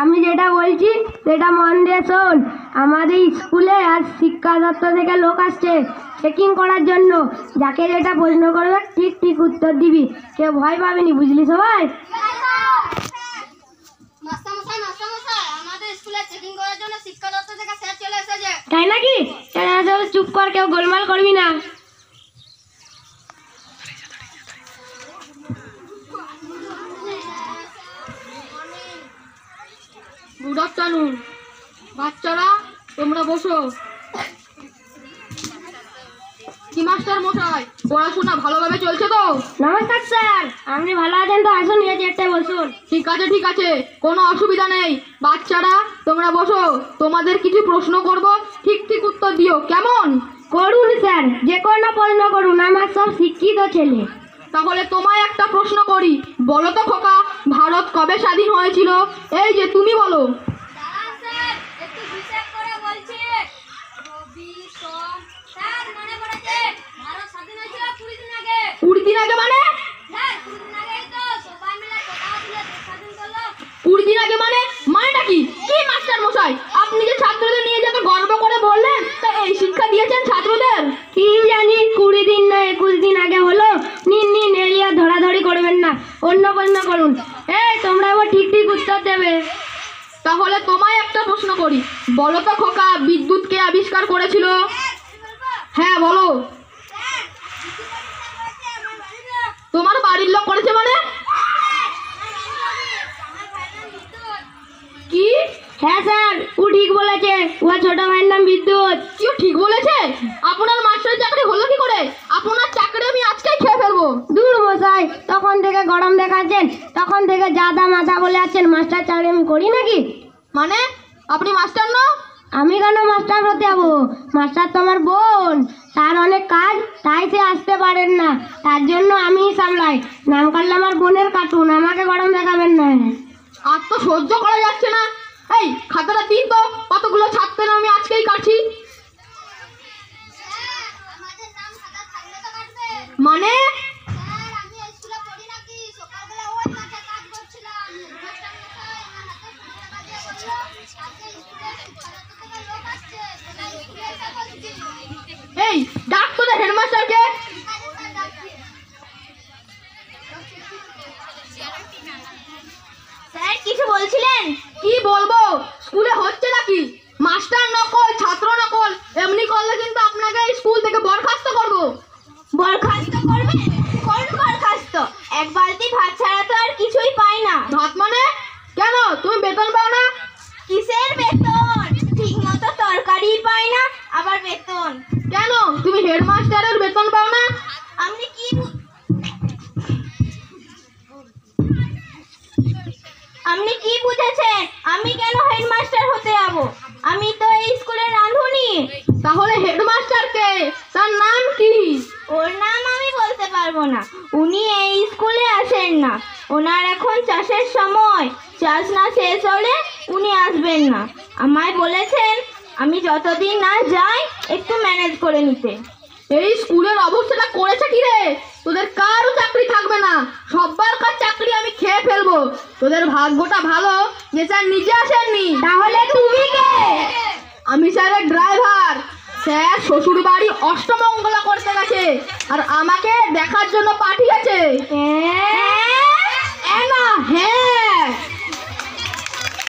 আমি যেটা বলছি সেটা মন দিয়ে শোন। আমাদের স্কুলে আজ শিক্ষা দপ্তর থেকে লোক আসছে চেকিং করার জন্য। যাকে যেটা প্রশ্ন করবে ঠিক ঠিক উত্তর দিবি, কেউ ভয় পাবেনি, বুঝলি সবাই? তাই নাকি? চুপ কর, কেউ গোলমাল করবি না। Good afternoon. বাচ্চারা তোমরা বসো। কি মাস্টার মশাই, পড়াশোনা ভালোভাবে চলছে তো? নমস্কার স্যার, আপনি ভালো আছেন তো? আসুন, এই চেয়ারটায় বসুন। ঠিক আছে ঠিক আছে, কোনো অসুবিধা নেই। বাচ্চারা তোমরা বসো, তোমাদের কিছু প্রশ্ন করব, ঠিক ঠিক উত্তর দিও, কেমন? করুন স্যার, যে কোনো প্রশ্ন করুন, আমার সব শিক্ষিত ছেলে। তাহলে তোমায় একটা প্রশ্ন করি, বলো তো খোকা, ভারত কবে স্বাধীন হয়েছিল? এই যে তুমি বলো। 20 দিন আগে মানে? 20 দিন আগে মানে মানেটা কি? কি মাস্টার মশাই, আপনি যে ছাত্রদের নিয়ে যাতে গর্ব করে বললেন, তা এই শিক্ষা দিয়েছেন ছাত্রদের? কি জানি 20 দিন না 21 দিন আগে হলো। নিন নিন, এলিয়া ধরাধরি করবেন না, অন্য প্রশ্ন করুন। এই তোমরা এবার ঠিক ঠিক উত্তর দেবে। তাহলে তোমায় একটা প্রশ্ন করি, বলো তো খোকা, বিদ্যুৎ কে আবিষ্কার করেছিল? হ্যাঁ বলো। তোমার বাড়ির লোক করেছে মানে? কি? হ্যাঁ স্যার, ও ঠিক বলেছে, ও ছোট ভাইয়ের নাম বিদ্যুৎ। কেউ ঠিক বলেছে? আপনার মাস্টারের চাকরি হলো কি করে? আপনার চাকরি আমি আজকেই খেয়ে ফেলবো। দূর মশাই, তখন থেকে গরম দেখাচ্ছেন, তখন থেকে জাদা মাথা বলে আছেন, মাস্টার চাকরি আমি করি নাকি? মানে আপনি মাস্টার না? আমি কেন মাস্টার হতে যাবো? মাস্টার তো আমার বোন, তার অনেক কাজ, তাই সে আসতে পারেন না, তার জন্য আমি সামলাই। নাম কাটলে আমার বোনের কাটুন, আমাকে গরম দেখাবেন না। আর তো সহ্য করা যাচ্ছে না। এই খাতাটা দিন তো, কতগুলো ছাত্রের আমি আজকেই কাটছি। মানে এই ডাক তোদের হেডমাস্টারকে। স্যার কিছু বলছিলেন? কি বলবো, স্কুলে হচ্ছে নাকি মাস্টার নকল, ছাত্র নকল? এমনি করলে কিন্তু আপনাকে স্কুল থেকে বরখাস্ত করব। বরখাস্ত করবে? কোন বরখাস্ত? এক বালতি ভাত ছাড়া তো আর কিছুই পাই না। ভাত মানে? কেন, তুমি বেতন পাও না? কিসের বেতন? ঠিক মতো তরকারি পাই না, আবার বেতন? কেন, তুমি হেডমাস্টারের বেতন পাও না? আপনি কি বুঝেছেন? আমি কেন হেডমাস্টার হতে যাব? আমি তো এই স্কুলের রাঁধুনি। তাহলে হেডমাস্টার কে? তার নাম কি? ওর নাম আমি বলতে পারবো না, উনি এই স্কুলে আসেন না। ওনার এখন চাষের সময়, চাষ না শেষ হলে উনি আসবেন না। আমায় বলেছেন আমি যতদিন না যাই একটু ম্যানেজ করে নিতে। এই স্কুলের অবস্থাটা করেছে কি রে? তোদের কারও চাকরি থাকবে না, সবার কার চাকরি আমি খেয়ে ফেলবো। তোদের ভাগ্যটা ভালো যে স্যার নিজে আসেননি। তাহলে তুমি কে? আমি স্যারের ড্রাইভার। স্যার শ্বশুর বাড়ি অষ্টমঙ্গলা করতে গেছে, আর আমাকে দেখার জন্য পাঠিয়েছে। হ্যাঁ? হ্যাঁ।